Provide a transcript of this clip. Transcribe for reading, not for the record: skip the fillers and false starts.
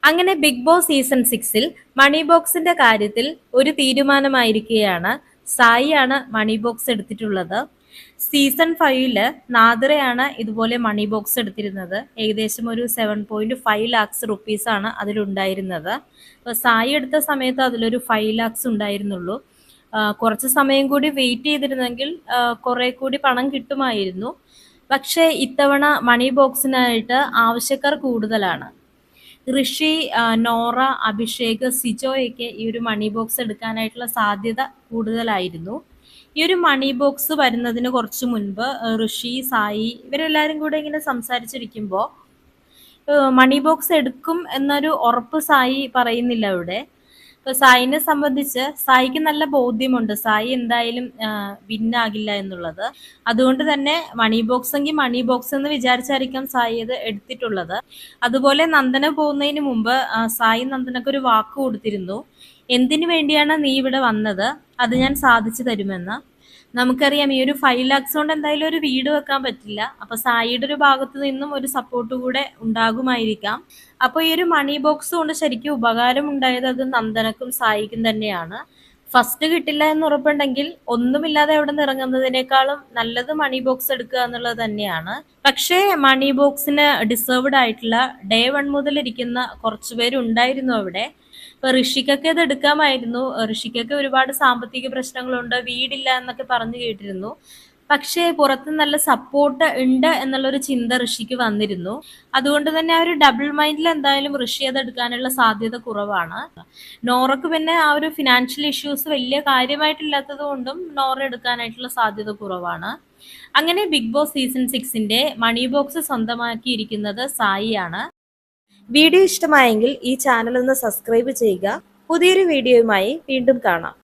അങ്ങനെ ബിഗ് ബോസ് സീസൺ 6-ൽ മണി ബോക്സിന്റെ കാര്യത്തിൽ ഒരു തീരുമാനമായിരിക്കുകയാണ്. സായിയാണ് മണി ബോക്സ് എടുത്തിട്ടുള്ളത്. സീസൺ 5-ല് നാദിറയാണ് ഇതുപോലെ മണി ബോക്സ് എടുത്തിരുന്നത്. ഏകദേശം ഒരു 7.5 lakhs rupees ആണ് അതിലുണ്ടായിരുന്നത്. സായി എടുത്ത സമയത്ത് അതിലൊരു 5 lakhs ഉണ്ടായിരുന്നുള്ളൂ. കുറച്ച് സമയം കൂടി വെയിറ്റ് ചെയ്തിരുന്നെങ്കിൽ കുറെ കൂടി പണം കിട്ടുമായിരുന്നു. പക്ഷേ ഇത്തവണ മണി ബോക്സിനായിട്ട് ആവശ്യക്കാർ കൂടുതലാണ്. ഋഷി, നോറ, അഭിഷേക്, സിജോയൊക്കെ ഈ ഒരു മണി ബോക്സ് എടുക്കാനായിട്ടുള്ള സാധ്യത കൂടുതലായിരുന്നു. ഈ ഒരു മണി ബോക്സ് വരുന്നതിന് കുറച്ച് മുൻപ് ഋഷി, സായി ഇവരെല്ലാവരും കൂടെ ഇങ്ങനെ സംസാരിച്ചിരിക്കുമ്പോൾ മണി ബോക്സ് എടുക്കും എന്നൊരു ഉറപ്പ് സായി പറയുന്നില്ല അവിടെ. ഇപ്പൊ സായിനെ സംബന്ധിച്ച് സായിക്ക് നല്ല ബോധ്യമുണ്ട് സായി എന്തായാലും വിന്നാകില്ല എന്നുള്ളത്. അതുകൊണ്ട് തന്നെ മണി ബോക്സ് എങ്കിൽ മണി ബോക്സ് എന്ന് വിചാരിച്ചായിരിക്കാം സായി ഇത് എടുത്തിട്ടുള്ളത്. അതുപോലെ നന്ദന പോകുന്നതിന് മുമ്പ് സായി നന്ദനക്ക് ഒരു വാക്ക് കൊടുത്തിരുന്നു, എന്തിനു വേണ്ടിയാണ് നീ ഇവിടെ വന്നത്, അത് ഞാൻ സാധിച്ചു തരുമെന്ന്. നമുക്കറിയാം ഈ ഒരു 5 lakhs കൊണ്ട് എന്തായാലും ഒരു വീട് വെക്കാൻ പറ്റില്ല. അപ്പൊ സായിയുടെ ഒരു ഭാഗത്ത് നിന്നും ഒരു സപ്പോർട്ട് കൂടെ ഉണ്ടാകുമായിരിക്കാം. അപ്പൊ ഈ ഒരു മണി ബോക്സ് കൊണ്ട് ശരിക്കും ഉപകാരം ഉണ്ടായത് അത് നന്ദനക്കും സായിക്കും തന്നെയാണ്. ഫസ്റ്റ് കിട്ടില്ല എന്ന് ഉറപ്പുണ്ടെങ്കിൽ ഒന്നുമില്ലാതെ അവിടെ നിന്ന് ഇറങ്ങുന്നതിനേക്കാളും നല്ലത് മണി ബോക്സ് എടുക്കുക എന്നുള്ളത് തന്നെയാണ്. പക്ഷേ മണി ബോക്സിന് ഡിസേർവ്ഡ് ആയിട്ടുള്ള ഡേ 1 മുതൽ ഇരിക്കുന്ന കുറച്ചു പേരുണ്ടായിരുന്നു അവിടെ. ഇപ്പൊ ഋഷിക്കൊക്കെ ഇത് എടുക്കാമായിരുന്നു. ഋഷിക്കൊക്കെ ഒരുപാട് സാമ്പത്തിക പ്രശ്നങ്ങളുണ്ട്, വീടില്ല എന്നൊക്കെ പറഞ്ഞു കേട്ടിരുന്നു. പക്ഷേ പുറത്ത് നല്ല സപ്പോർട്ട് ഉണ്ട് എന്നുള്ളൊരു ചിന്ത ഋഷിക്ക് വന്നിരുന്നു. അതുകൊണ്ട് തന്നെ ആ ഒരു ഡബിൾ മൈൻഡിൽ എന്തായാലും ഋഷി അത് എടുക്കാനുള്ള സാധ്യത കുറവാണ്. നോറക്ക് പിന്നെ ആ ഒരു ഫിനാൻഷ്യൽ ഇഷ്യൂസ് വലിയ കാര്യമായിട്ടില്ലാത്തത് കൊണ്ടും നോറ എടുക്കാനായിട്ടുള്ള സാധ്യത കുറവാണ്. അങ്ങനെ ബിഗ് ബോസ് സീസൺ 6-ന്റെ മണി ബോക്സ് സ്വന്തമാക്കിയിരിക്കുന്നത് സായിയാണ്. വീഡിയോ ഇഷ്ടമായെങ്കിൽ ഈ ചാനൽ ഒന്ന് സബ്സ്ക്രൈബ് ചെയ്യുക. പുതിയൊരു വീഡിയോയുമായി വീണ്ടും കാണാം.